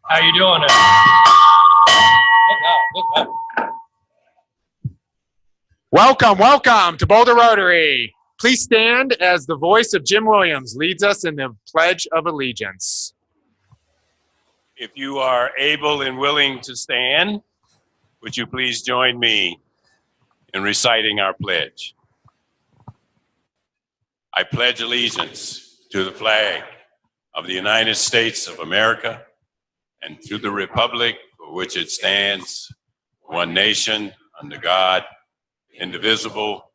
How you doing? Look up. Welcome to Boulder Rotary. Please stand as the voice of Jim Williams leads us in the Pledge of Allegiance. If you are able and willing to stand, would you please join me in reciting our pledge? I pledge allegiance to the flag of the United States of America and to the republic for which it stands, one nation, under God, indivisible,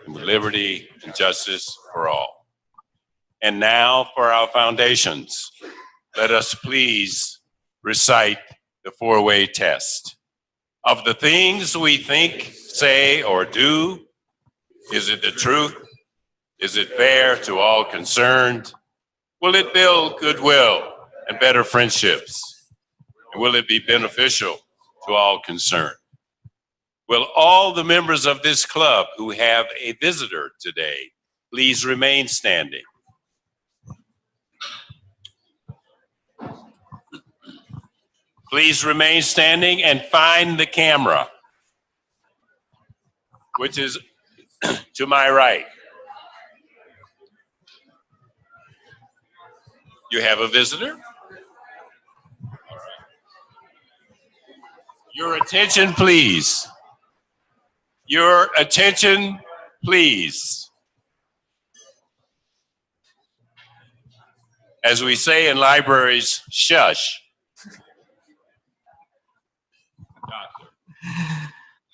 with liberty and justice for all. And now for our foundations, let us please recite the four-way test. Of the things we think, say, or do, is it the truth? Is it fair to all concerned? Will it build goodwill and better friendships? And will it be beneficial to all concerned? Will all the members of this club who have a visitor today please remain standing? Please remain standing and find the camera, which is to my right. You have a visitor? All right. Your attention, please. Your attention, please. As we say in libraries, shush.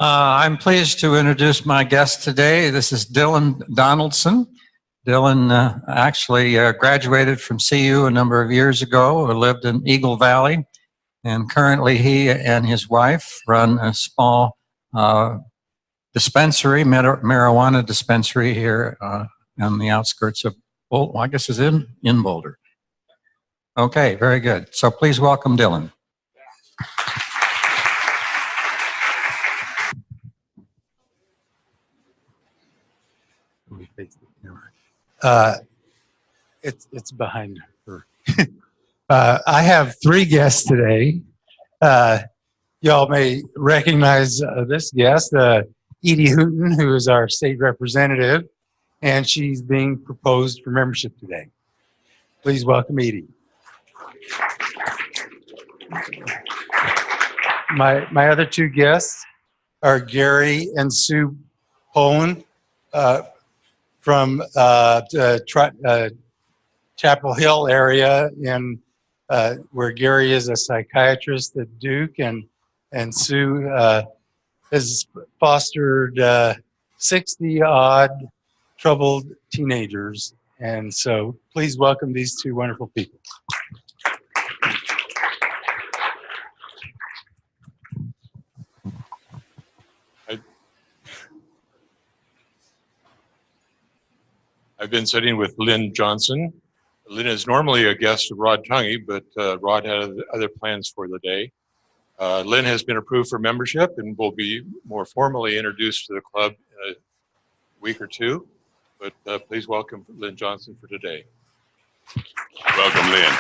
I'm pleased to introduce my guest today. This is Dylan Donaldson. Dylan actually graduated from CU a number of years ago, lived in Eagle Valley, and currently he and his wife run a small dispensary, marijuana dispensary here on the outskirts of, well, I guess it's in Boulder. Okay, very good. So please welcome Dylan. It's behind her. I have three guests today. Y'all may recognize this guest, Edie Hooten, who is our state representative, and she's being proposed for membership today. Please welcome Edie. My other two guests are Gary and Sue Poland from Chapel Hill area, in where Gary is a psychiatrist at Duke, and Sue has fostered 60-odd troubled teenagers. And so please welcome these two wonderful people. I've been sitting with Lynn Johnson. Lynn is normally a guest of Rod Tungy, but Rod had other plans for the day. Lynn has been approved for membership and will be more formally introduced to the club in a week or two. But please welcome Lynn Johnson for today. Welcome, Lynn.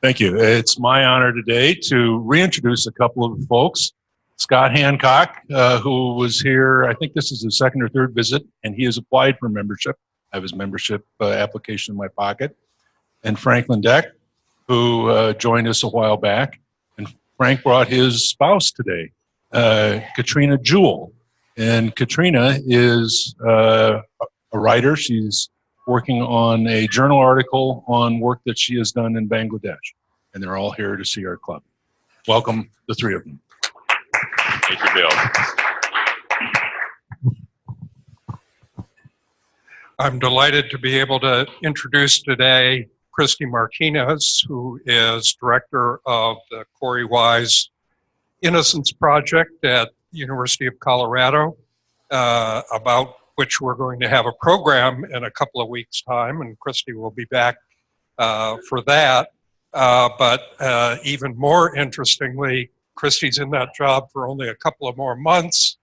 Thank you. It's my honor today to reintroduce a couple of folks. Scott Hancock, who was here, I think this is his second or third visit, and he has applied for membership. I have his membership application in my pocket. And Franklin Deck, who joined us a while back. And Frank brought his spouse today, Katrina Jewell. And Katrina is a writer. She's working on a journal article on work that she has done in Bangladesh. And they're all here to see our club. Welcome, the three of them. Thank you, Bill. I'm delighted to be able to introduce today Christy Martinez, who is director of the Corey Wise Innocence Project at University of Colorado, about which we're going to have a program in a couple of weeks' time, and Christy will be back for that. But even more interestingly, Christy's in that job for only a couple of more months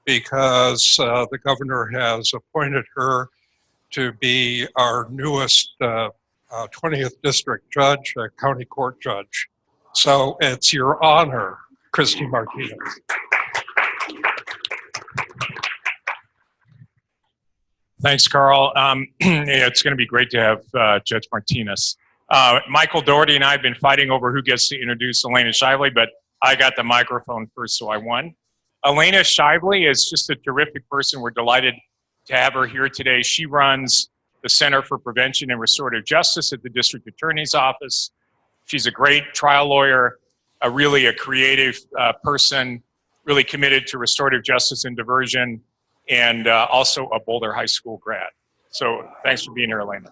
because the governor has appointed her to be our newest 20th District Judge, County Court Judge. So it's your honor, Christy Martinez. Thanks, Carl. It's going to be great to have Judge Martinez. Michael Doherty and I have been fighting over who gets to introduce Elena Shively, but I got the microphone first, so I won. Elena Shively is just a terrific person. We're delighted to have her here today. She runs the Center for Prevention and Restorative Justice at the District Attorney's Office. She's a great trial lawyer, really a creative person, really committed to restorative justice and diversion, and also a Boulder High School grad. So thanks for being here, Elena.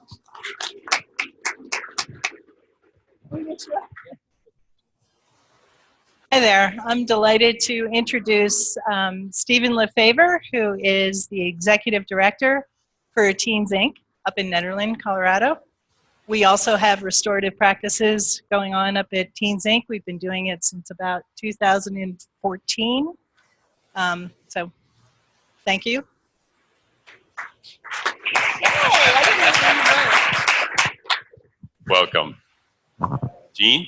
Hi there. I'm delighted to introduce Stephen Lefevre, who is the Executive Director for Teens Inc. up in Nederland, Colorado. We also have restorative practices going on up at Teens Inc. We've been doing it since about 2014. So thank you. Welcome. Jean?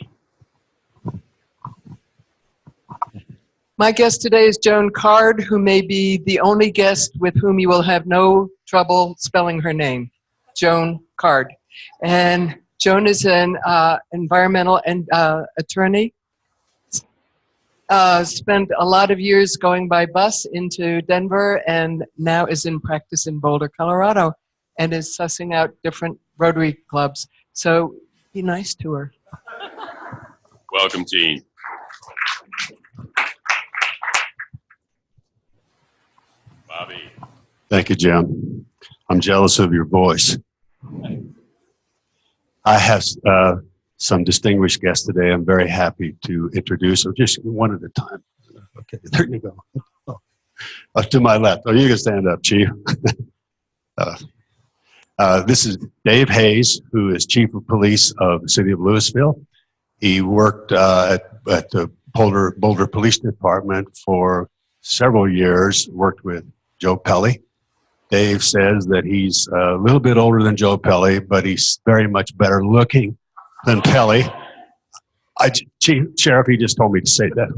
My guest today is Joan Card, who may be the only guest with whom you will have no trouble spelling her name, Joan Card. And Joan is an environmental attorney. Spent a lot of years going by bus into Denver and now is in practice in Boulder, Colorado, and is sussing out different Rotary clubs. So be nice to her. Welcome, Jean. Bobby. Thank you, Jim. I'm jealous of your voice. I have some distinguished guests today. I'm very happy to introduce them, just one at a time. Okay, there you go. Oh, to my left. Oh, you can stand up, Chief. This is Dave Hayes, who is Chief of Police of the City of Louisville. He worked at the Boulder Police Department for several years, worked with Joe Pelly. Dave says that he's a little bit older than Joe Pelly, but he's very much better looking than Pelly. Sheriff, he just told me to say that.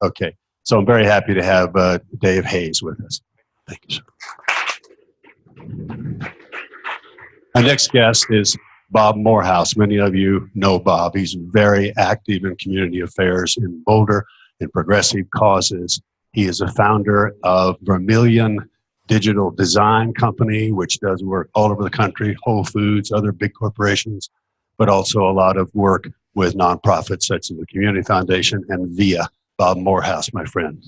Okay. So I'm very happy to have Dave Hayes with us. Thank you, sir. Our next guest is Bob Morehouse. Many of you know Bob. He's very active in community affairs in Boulder, in progressive causes. He is a founder of Vermilion Digital Design Company, which does work all over the country, Whole Foods, other big corporations, but also a lot of work with nonprofits such as the Community Foundation and VIA. Bob Morehouse, my friend.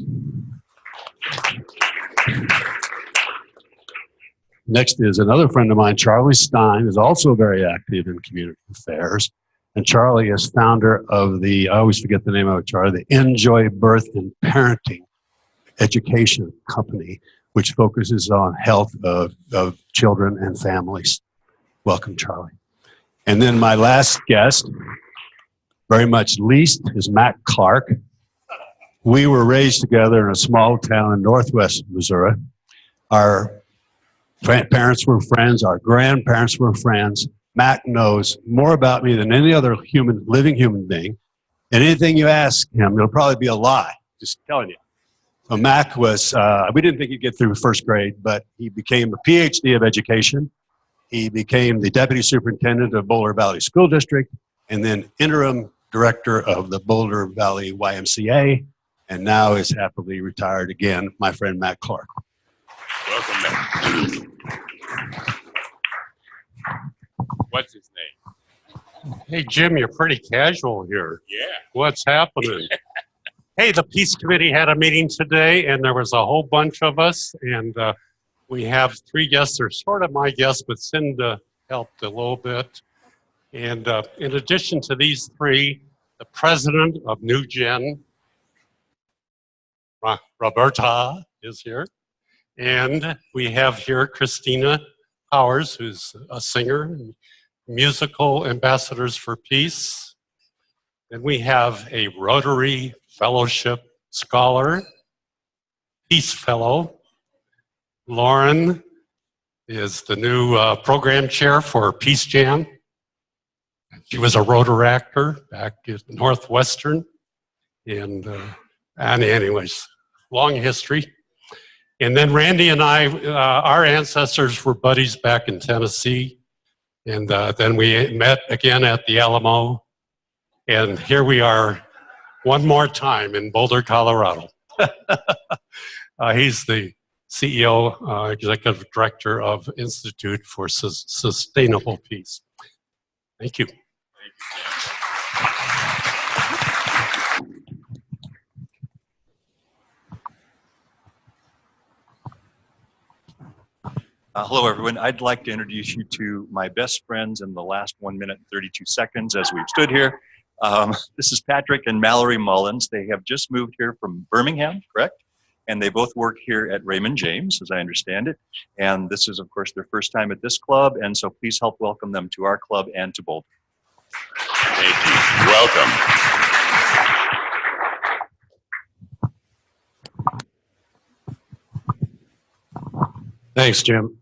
Next is another friend of mine, Charlie Stein, is also very active in community affairs. And Charlie is founder of the, I always forget the name of it, Charlie, the Enjoy Birth and Parenting Education Company, which focuses on health of children and families. Welcome, Charlie. And then my last guest, very much least, is Matt Clark. We were raised together in a small town in northwest Missouri. Our parents were friends, our grandparents were friends. Matt knows more about me than any other living human being. And anything you ask him, it'll probably be a lie, just telling you. So Mac was, we didn't think he'd get through first grade, but he became a PhD of education. He became the Deputy Superintendent of Boulder Valley School District, and then interim director of the Boulder Valley YMCA, and now is happily retired again, my friend Matt Clark. Welcome, Matt. What's his name? Hey, Jim, you're pretty casual here. Yeah. What's happening? Hey, the Peace Committee had a meeting today, and there was a whole bunch of us, and we have 3 guests. They're sort of my guests, but Cinda helped a little bit. And in addition to these 3, the president of New Gen, Roberta, is here. And we have here Christina Powers, who's a singer and musical ambassadors for peace. Then we have a Rotary Fellowship Scholar, Peace Fellow, Lauren is the new program chair for Peace Jam. She was a Rotaractor back at Northwestern. And anyways, long history. And then Randy and I, our ancestors were buddies back in Tennessee. And then we met again at the Alamo. And here we are one more time in Boulder, Colorado. He's the CEO, Executive Director of Institute for Sustainable Peace. Thank you. Hello, everyone. I'd like to introduce you to my best friends in the last 1 minute and 32 seconds as we've stood here. This is Patrick and Mallory Mullins. They have just moved here from Birmingham, correct? And they both work here at Raymond James, as I understand it. And this is, of course, their first time at this club. And so please help welcome them to our club and to Boulder. Thank you. Welcome. Thanks, Jim.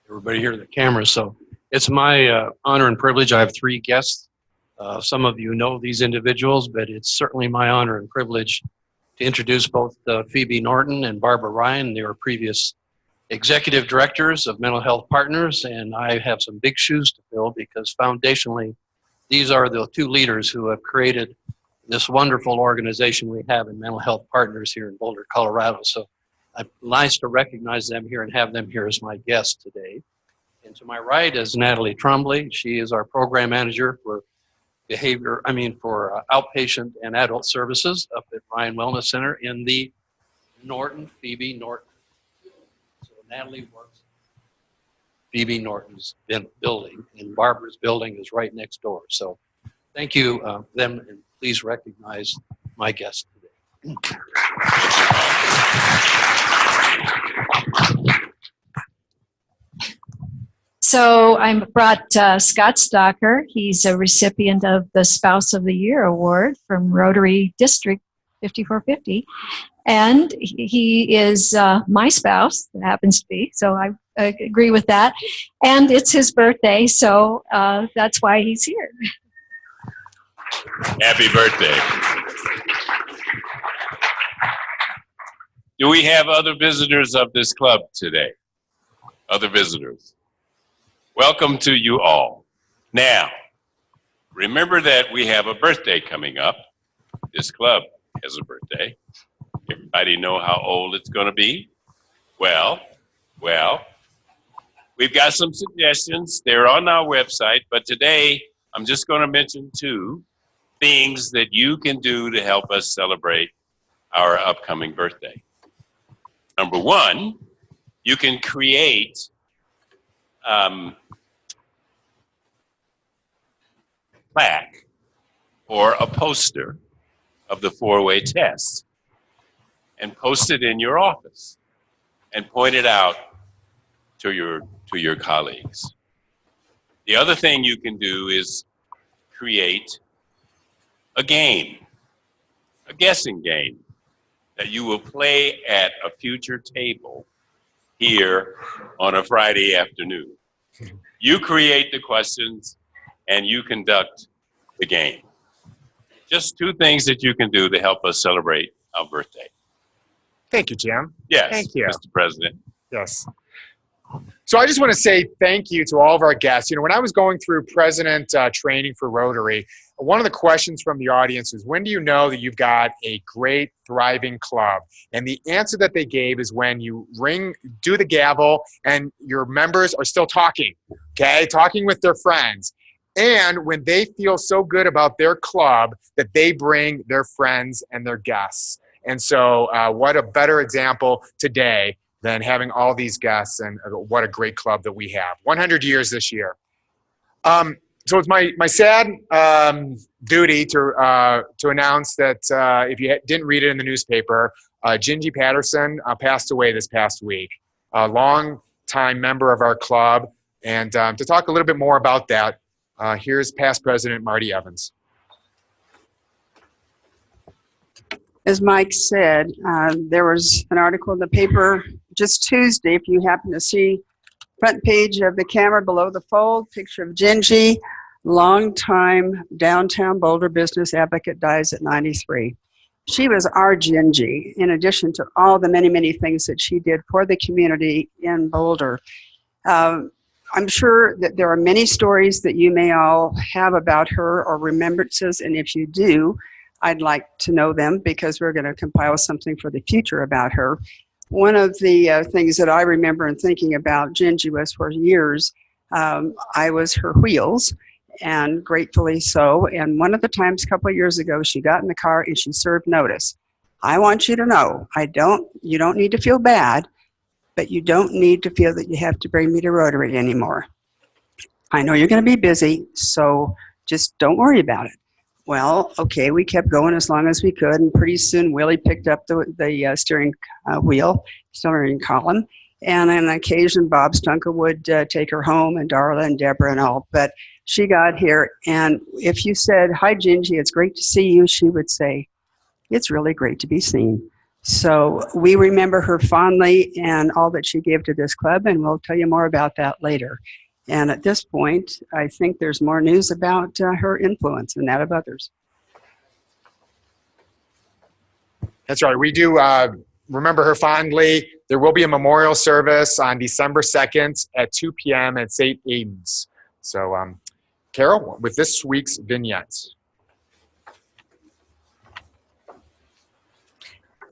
Everybody here at the camera. So it's my honor and privilege. I have 3 guests. Some of you know these individuals, but it's certainly my honor and privilege to introduce both Phoebe Norton and Barbara Ryan. They were previous executive directors of Mental Health Partners, and I have some big shoes to fill because foundationally, these are the 2 leaders who have created this wonderful organization we have in Mental Health Partners here in Boulder, Colorado. So it's nice to recognize them here and have them here as my guest today. And to my right is Natalie Trombley. She is our program manager for outpatient and adult services up at Ryan Wellness Center in the Phoebe Norton. So Natalie works Phoebe Norton's building, and Barbara's building is right next door. So thank you, them, and please recognize my guest today. So I brought Scott Stocker. He's a recipient of the Spouse of the Year Award from Rotary District 5450. And he is my spouse, that happens to be, so I agree with that. And it's his birthday, so that's why he's here. Happy birthday. Do we have other visitors of this club today? Other visitors? Welcome to you all. Now, remember that we have a birthday coming up. This club has a birthday. Everybody know how old it's going to be? Well, we've got some suggestions. They're on our website, but today I'm just going to mention 2 things that you can do to help us celebrate our upcoming birthday. Number 1, you can create plaque or a poster of the 4-way test and post it in your office and point it out to your colleagues. The other thing you can do is create a game, a guessing game that you will play at a future table here on a Friday afternoon. You create the questions and you conduct the game. Just 2 things that you can do to help us celebrate our birthday. Thank you, Jim. Yes, thank you, Mr. President. Yes. So I just want to say thank you to all of our guests. You know, when I was going through president training for Rotary, one of the questions from the audience is, when do you know that you've got a great, thriving club? And the answer that they gave is when you do the gavel, and your members are still talking, okay? Talking with their friends. And when they feel so good about their club that they bring their friends and their guests. And so what a better example today than having all these guests, and what a great club that we have. 100 years this year. So it's my sad duty to announce that if you didn't read it in the newspaper, Gingy Patterson passed away this past week. A long-time member of our club. And to talk a little bit more about that, here's past President Marty Evans. As Mike said, there was an article in the paper just Tuesday, if you happen to see Front page of the camera below the fold, picture of Gingy, longtime downtown Boulder business advocate, dies at 93. She was our Gingy, in addition to all the many, many things that she did for the community in Boulder. I'm sure that there are many stories that you may all have about her or remembrances, and if you do, I'd like to know them because we're going to compile something for the future about her. One of the things that I remember and thinking about Gingy was for years, I was her wheels, and gratefully so. And one of the times a couple of years ago, she got in the car and she served notice. I want you to know, you don't need to feel bad, but you don't need to feel that you have to bring me to Rotary anymore. I know you're going to be busy, so just don't worry about it. Well, okay, we kept going as long as we could, and pretty soon Willie picked up the steering column, and on occasion Bob Stunker would take her home, and Darla and Deborah and all, but she got here, and if you said, "Hi, Gingy, it's great to see you," she would say, "It's really great to be seen." So we remember her fondly and all that she gave to this club, and we'll tell you more about that later. And at this point, I think there's more news about her influence and that of others. That's right. We do remember her fondly. There will be a memorial service on December 2nd at 2 p.m. at St. Aidan's. So, Carol, with this week's vignette.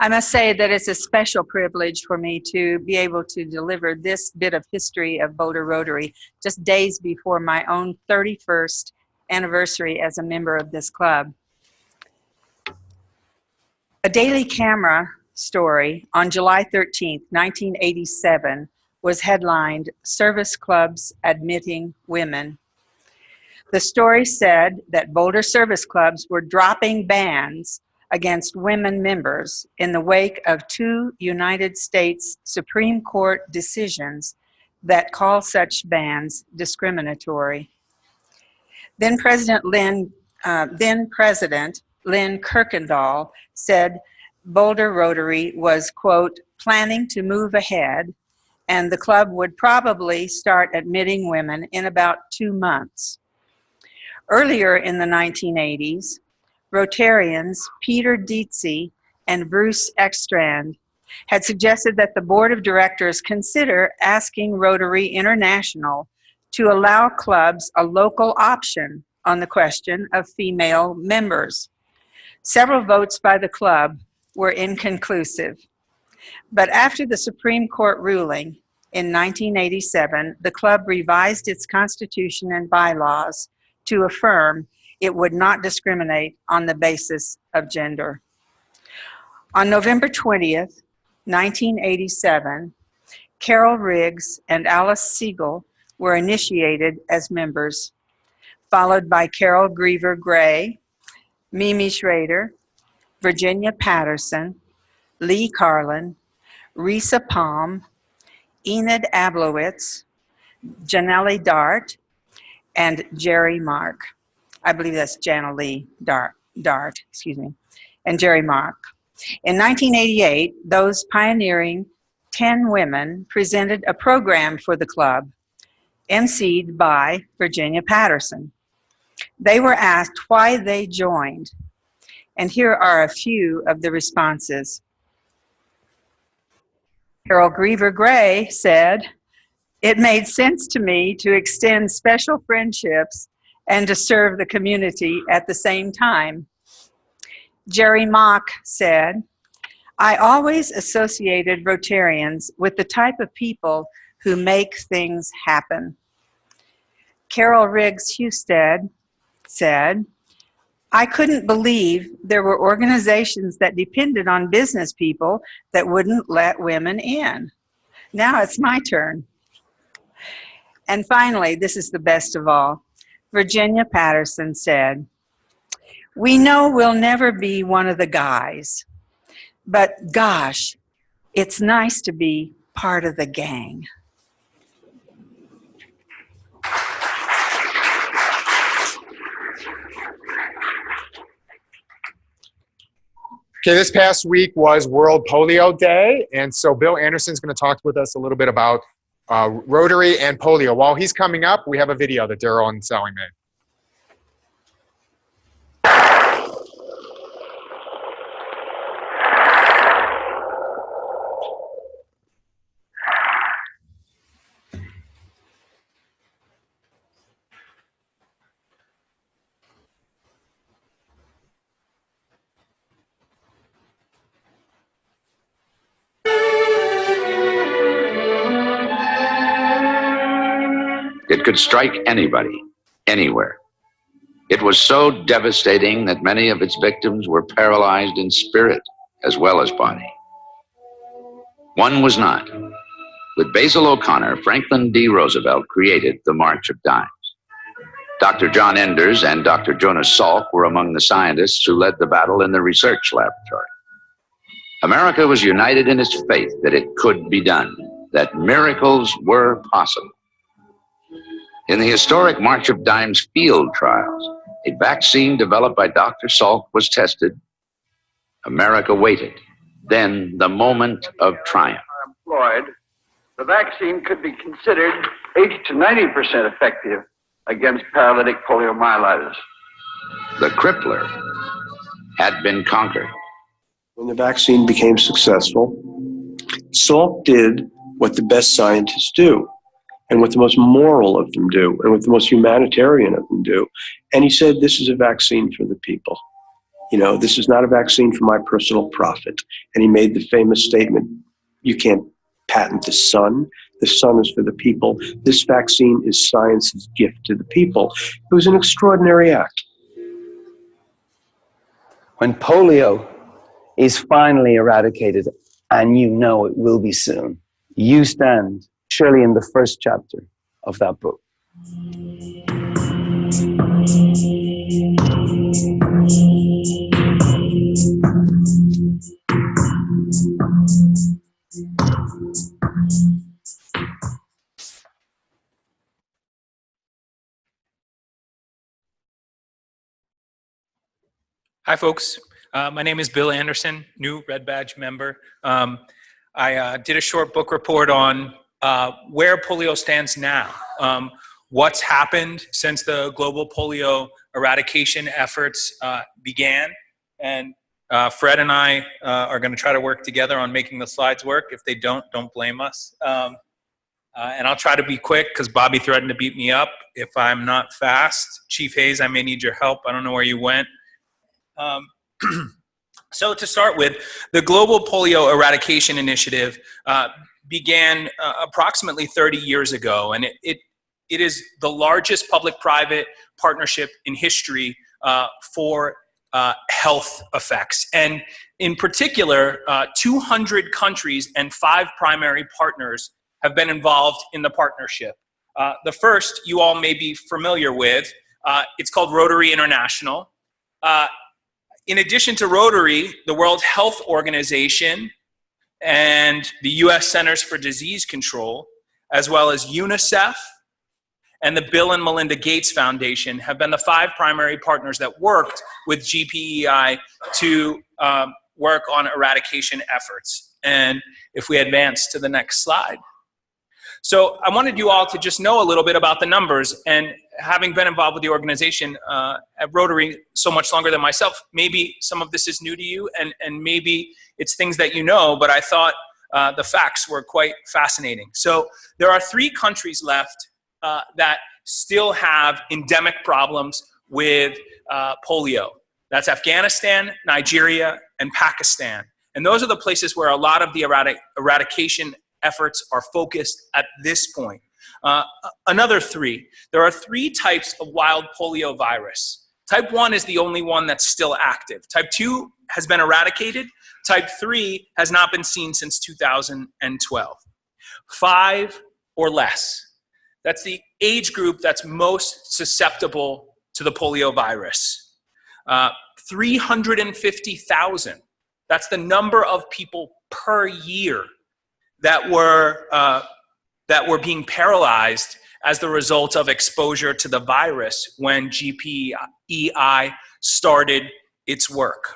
I must say that it's a special privilege for me to be able to deliver this bit of history of Boulder Rotary just days before my own 31st anniversary as a member of this club. A Daily Camera story on July 13th, 1987 was headlined, "Service Clubs Admitting Women." The story said that Boulder service clubs were dropping bans against women members in the wake of 2 United States Supreme Court decisions that call such bans discriminatory. Then President Lynn Kirkendall said Boulder Rotary was, quote, planning to move ahead, and the club would probably start admitting women in about 2 months. Earlier in the 1980s, Rotarians Peter Dietze and Bruce Ekstrand had suggested that the board of directors consider asking Rotary International to allow clubs a local option on the question of female members. Several votes by the club were inconclusive. But after the Supreme Court ruling in 1987, the club revised its constitution and bylaws to affirm it would not discriminate on the basis of gender. On November 20th, 1987, Carol Riggs and Alice Siegel were initiated as members, followed by Carol Griever Gray, Mimi Schrader, Virginia Patterson, Lee Carlin, Risa Palm, Enid Ablowitz, Janelle Dart, and Jerry Mark. I believe that's Jana Lee Dart, and Jerry Mark. In 1988, those pioneering 10 women presented a program for the club, emceed by Virginia Patterson. They were asked why they joined, and here are a few of the responses. Carol Griever Gray said, "It made sense to me to extend special friendships and to serve the community at the same time." Jerry Mock said, "I always associated Rotarians with the type of people who make things happen." Carol Riggs Husted said, "I couldn't believe there were organizations that depended on business people that wouldn't let women in. Now it's my turn." And finally, this is the best of all. Virginia Patterson said, "We know we'll never be one of the guys, but gosh, it's nice to be part of the gang." Okay, this past week was World Polio Day, and so Bill Anderson's going to talk with us a little bit about Rotary and polio. While he's coming up, we have a video that Daryl and Sally made. It could strike anybody, anywhere. It was so devastating that many of its victims were paralyzed in spirit as well as body. One was not. With Basil O'Connor, Franklin D. Roosevelt created the March of Dimes. Dr. John Enders and Dr. Jonas Salk were among the scientists who led the battle in the research laboratory. America was united in its faith that it could be done, that miracles were possible. In the historic March of Dimes field trials, a vaccine developed by Dr. Salk was tested. America waited. Then the moment of triumph. Employed, the vaccine could be considered 80 to 90% effective against paralytic poliomyelitis. The crippler had been conquered. When the vaccine became successful, Salk did what the best scientists do, and what the most moral of them do, and what the most humanitarian of them do. And he said, this is a vaccine for the people. You know, this is not a vaccine for my personal profit. And he made the famous statement, you can't patent the sun. The sun is for the people. This vaccine is science's gift to the people. It was an extraordinary act. When polio is finally eradicated, and you know it will be soon, you stand surely in the first chapter of that book. Hi, folks. My name is Bill Anderson, new Red Badge member. I did a short book report on where polio stands now, what's happened since the global polio eradication efforts began. And Fred and I are going to try to work together on making the slides work. If they don't blame us. And I'll try to be quick because Bobby threatened to beat me up if I'm not fast. Chief Hayes, I may need your help. I don't know where you went. So to start with, the Global Polio Eradication Initiative began approximately 30 years ago, and it is the largest public-private partnership in history for health effects. And in particular, 200 countries and 5 primary partners have been involved in the partnership. The first you all may be familiar with, it's called Rotary International. In addition to Rotary, the World Health Organization and the U.S. Centers for Disease Control, as well as UNICEF and the Bill and Melinda Gates Foundation have been the 5 primary partners that worked with GPEI to work on eradication efforts. And if we advance to the next slide. So I wanted you all to just know a little bit about the numbers, and having been involved with the organization at Rotary so much longer than myself, maybe some of this is new to you and maybe it's things that you know, but I thought the facts were quite fascinating. So there are 3 countries left that still have endemic problems with polio. That's Afghanistan, Nigeria, and Pakistan. And those are the places where a lot of the eradication efforts are focused at this point. Another 3, there are 3 types of wild polio virus. Type 1 is the only one that's still active. Type 2 has been eradicated. Type 3 has not been seen since 2012. 5 or less. That's the age group that's most susceptible to the polio virus. 350,000. That's the number of people per year that were being paralyzed as the result of exposure to the virus when GPEI started its work.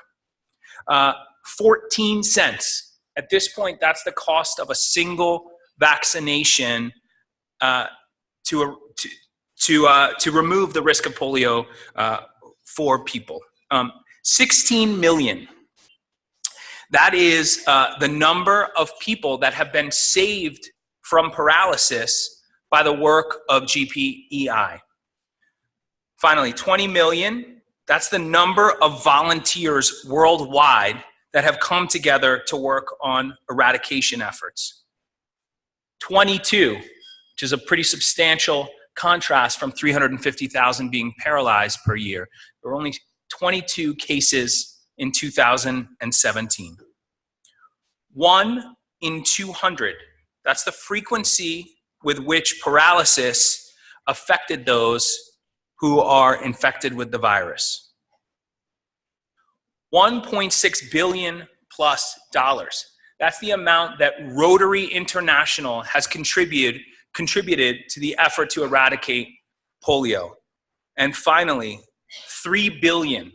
14 cents. At this point, that's the cost of a single vaccination to remove the risk of polio for people. 16 million. That is the number of people that have been saved from paralysis by the work of GPEI. Finally, 20 million, that's the number of volunteers worldwide that have come together to work on eradication efforts. 22, which is a pretty substantial contrast from 350,000 being paralyzed per year. There were only 22 cases in 2017. 1 in 200, that's the frequency with which paralysis affected those who are infected with the virus. $1.6 billion plus. That's the amount that Rotary International has contributed to the effort to eradicate polio. And finally, 3 billion.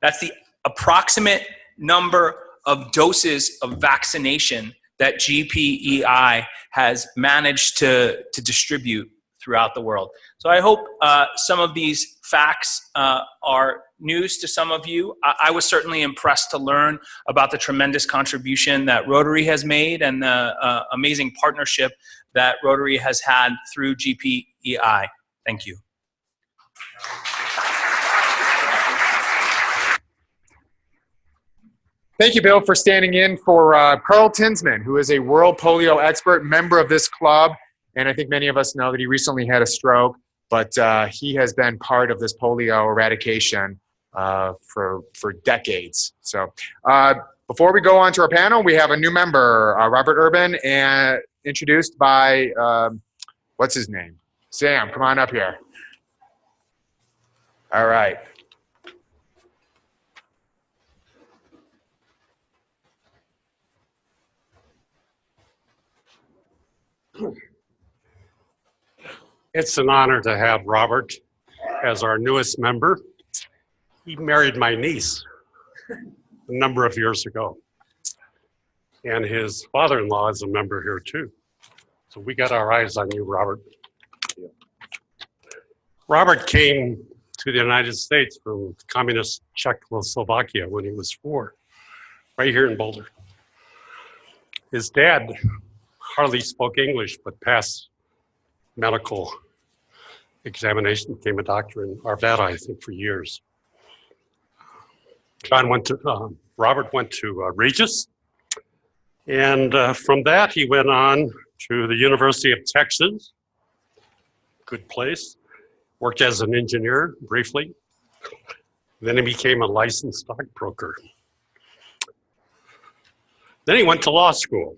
That's the approximate number of doses of vaccination that GPEI has managed to distribute throughout the world. So I hope some of these facts are news to some of you. I was certainly impressed to learn about the tremendous contribution that Rotary has made and the amazing partnership that Rotary has had through GPEI. Thank you. Thank you, Bill, for standing in for Carl Tinsman, who is a world polio expert, member of this club. And I think many of us know that he recently had a stroke, but he has been part of this polio eradication for decades. So before we go on to our panel, we have a new member, Robert Urban, and introduced by, what's his name? Sam, come on up here. All right. It's an honor to have Robert as our newest member. He married my niece a number of years ago. And his father-in-law is a member here too. So we got our eyes on you, Robert. Robert came to the United States from communist Czechoslovakia when he was 4, right here in Boulder. His dad hardly spoke English, but passed medical examination, became a doctor in Arvada, I think, for years. Robert went to Regis, and from that he went on to the University of Texas, good place, worked as an engineer briefly, then he became a licensed stockbroker. Then he went to law school.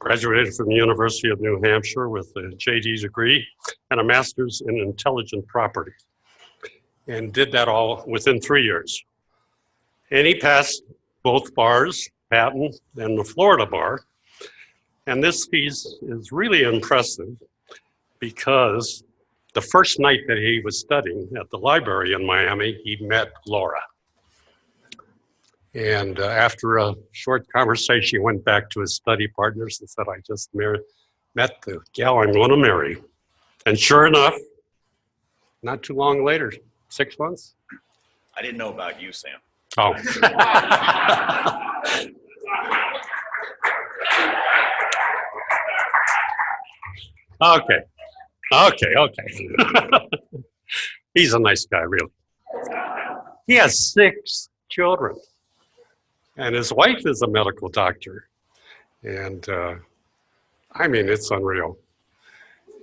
Graduated from the University of New Hampshire with a JD degree and a master's in intelligent property, and did that all within 3 years. And he passed both bars, patent and the Florida bar. And this piece is really impressive because the first night that he was studying at the library in Miami, he met Laura. And after a short conversation, he went back to his study partners and said, I just met the gal I'm going to marry. And sure enough, not too long later, 6 months. I didn't know about you, Sam. Oh. Okay. He's a nice guy, really. He has 6 children. And his wife is a medical doctor. And I mean, it's unreal.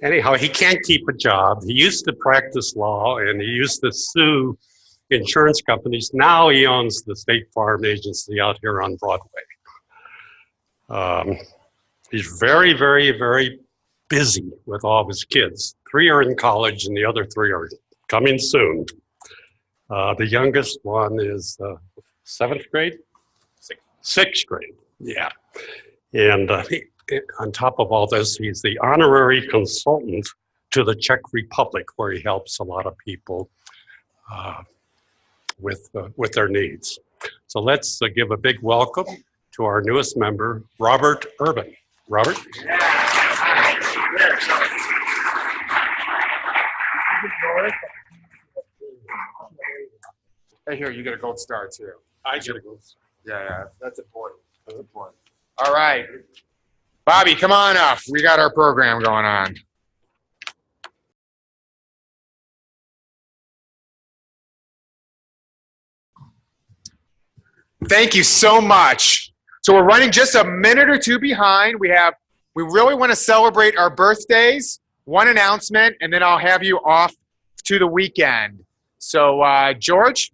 Anyhow, he can't keep a job. He used to practice law and he used to sue insurance companies. Now he owns the State Farm Agency out here on Broadway. He's very, very, very busy with all of his kids. 3 are in college and the other 3 are coming soon. The youngest one is 7th grade? 6th grade, yeah. And on top of all this, he's the honorary consultant to the Czech Republic, where he helps a lot of people with their needs. So let's give a big welcome to our newest member, Robert Urban. Robert? Hey, here, you get a gold star too. I get a gold star. Yeah, that's important. That's important. All right. Bobby, come on up. We got our program going on. Thank you so much. So we're running just a minute or two behind. We really want to celebrate our birthdays. One announcement, and then I'll have you off to the weekend. So, George?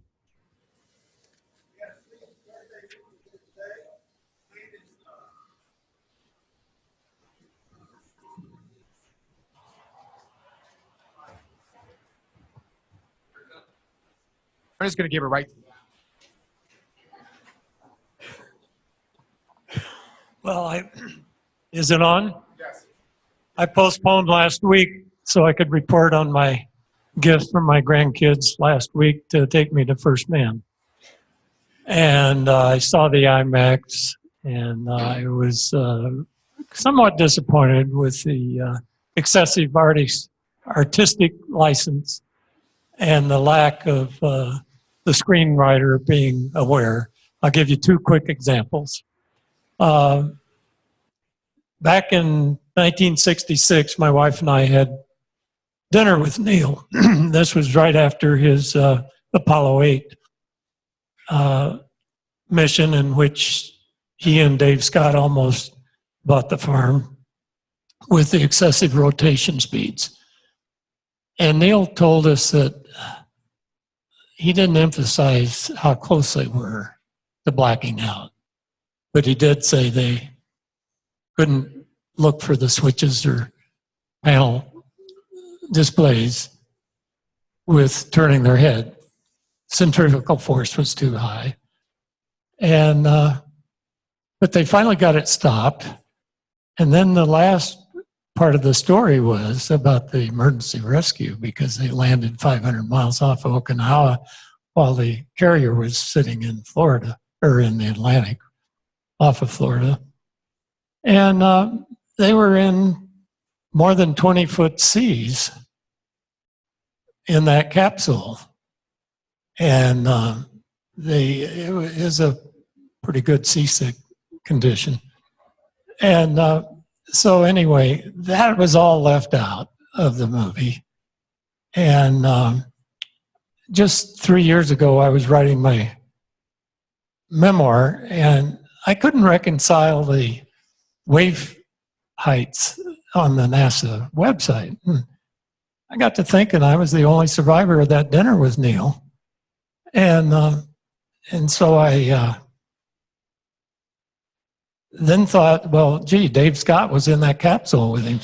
I'm just going to give it right. Well, is it on? Yes. I postponed last week so I could report on my gift from my grandkids last week to take me to First Man. And I saw the IMAX, and I was somewhat disappointed with the excessive artistic license and the lack of the screenwriter being aware. I'll give you two quick examples. Back in 1966, my wife and I had dinner with Neil. This was right after his Apollo 8 mission, in which he and Dave Scott almost bought the farm with the excessive rotation speeds. And Neil told us that he didn't emphasize how close they were to blacking out, but he did say they couldn't look for the switches or panel displays with turning their head. Centrifugal force was too high. And, but they finally got it stopped. And then the last part of the story was about the emergency rescue, because they landed 500 miles off of Okinawa while the carrier was sitting in Florida, or in the Atlantic, off of Florida. And they were in more than 20-foot seas in that capsule. And it was a pretty good seasick condition. And so anyway, that was all left out of the movie. And just 3 years ago, I was writing my memoir, and I couldn't reconcile the wave heights on the NASA website. I got to thinking I was the only survivor of that dinner with Neil. And so I then thought, well, gee, Dave Scott was in that capsule with him.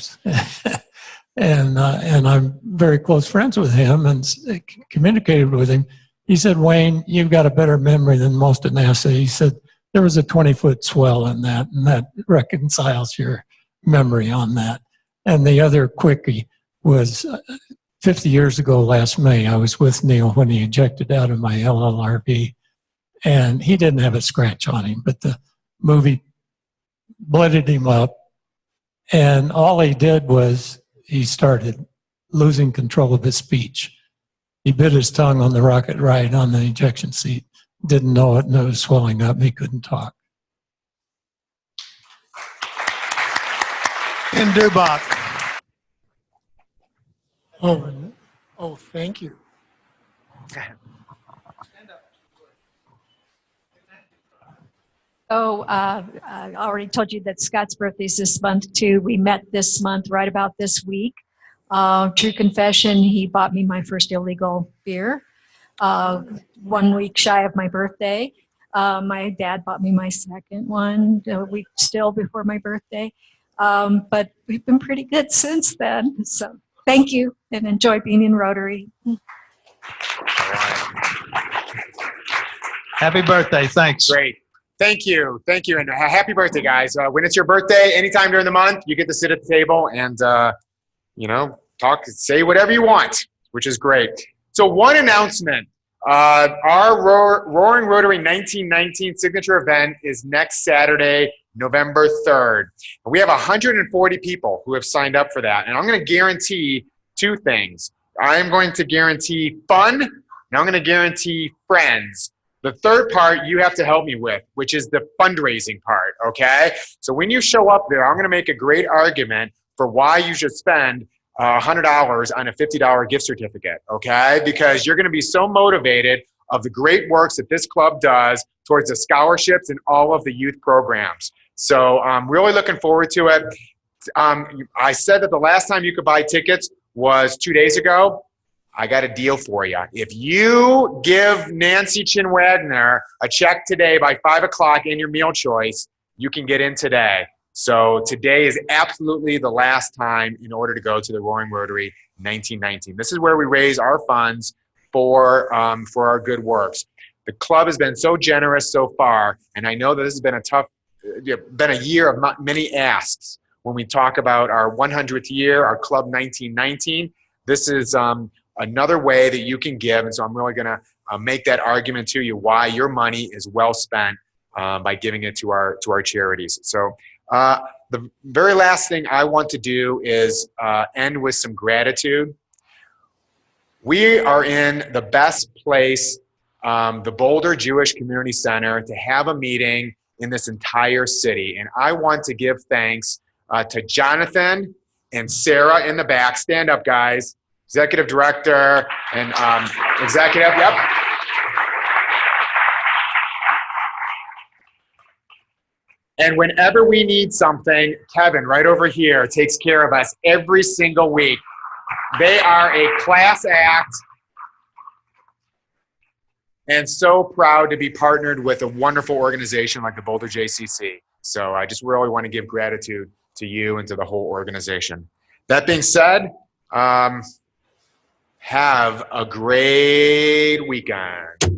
And I'm very close friends with him and communicated with him. He said, Wayne, you've got a better memory than most at NASA. He said, there was a 20-foot swell in that, and that reconciles your memory on that. And the other quickie was 50 years ago last May, I was with Neil when he ejected out of my LLRB, and he didn't have a scratch on him, but the movie blooded him up, and all he did was he started losing control of his speech. He bit his tongue on the rocket ride on the ejection seat. Didn't know it, and it was swelling up. He couldn't talk. In Dubach. Oh, thank you. So I already told you that Scott's birthday is this month too. We met this month, right about this week. True confession, he bought me my first illegal beer 1 week shy of my birthday. My dad bought me my second one a week still before my birthday. But we've been pretty good since then. So thank you, and enjoy being in Rotary. Happy birthday. Thanks. Great. Thank you. Thank you. And happy birthday, guys. When it's your birthday, anytime during the month, you get to sit at the table and, talk, say whatever you want, which is great. So one announcement. Our Roaring Rotary 1919 signature event is next Saturday, November 3rd. We have 140 people who have signed up for that. And I'm going to guarantee two things. I am going to guarantee fun, and I'm going to guarantee friends. The third part you have to help me with, which is the fundraising part, okay? So when you show up there, I'm going to make a great argument for why you should spend $100 on a $50 gift certificate, okay? Because you're going to be so motivated of the great works that this club does towards the scholarships and all of the youth programs. So I'm really looking forward to it. I said that the last time you could buy tickets was 2 days ago. I got a deal for you. If you give Nancy Chin Wagner a check today by 5 o'clock in your meal choice, you can get in today. So today is absolutely the last time in order to go to the Roaring Rotary 1919. This is where we raise our funds for our good works. The club has been so generous so far, and I know that this has been been a year of many asks. When we talk about our 100th year, our Club 1919, this is another way that you can give, and so I'm really going to make that argument to you why your money is well spent by giving it to our charities. So the very last thing I want to do is end with some gratitude. We are in the best place, the Boulder Jewish Community Center, to have a meeting in this entire city, and I want to give thanks to Jonathan and Sarah in the back. Stand up, guys. Executive Director and Executive, yep. And whenever we need something, Kevin, right over here, takes care of us every single week. They are a class act and so proud to be partnered with a wonderful organization like the Boulder JCC. So I just really want to give gratitude to you and to the whole organization. That being said, have a great weekend.